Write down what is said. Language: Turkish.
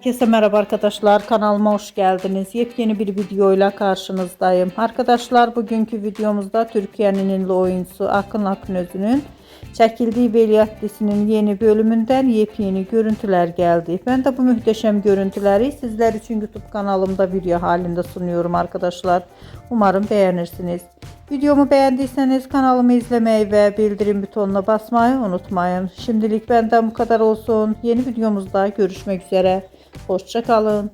Herkese merhaba arkadaşlar, kanalıma hoş geldiniz. Yepyeni bir videoyla karşınızdayım. Arkadaşlar, bugünkü videomuzda Türkiye'nin ünlü oyuncusu Akın Akınözü'nün çekildiği Veliaht dizisinin yeni bölümünden yepyeni görüntüler geldi. Ben de bu muhteşem görüntüleri sizler için YouTube kanalımda video halinde sunuyorum arkadaşlar. Umarım beğenirsiniz. Videomu beğendiyseniz kanalımı izlemeyi ve bildirim butonuna basmayı unutmayın. Şimdilik benden bu kadar olsun. Yeni videomuzda görüşmek üzere. Hoşça kalın.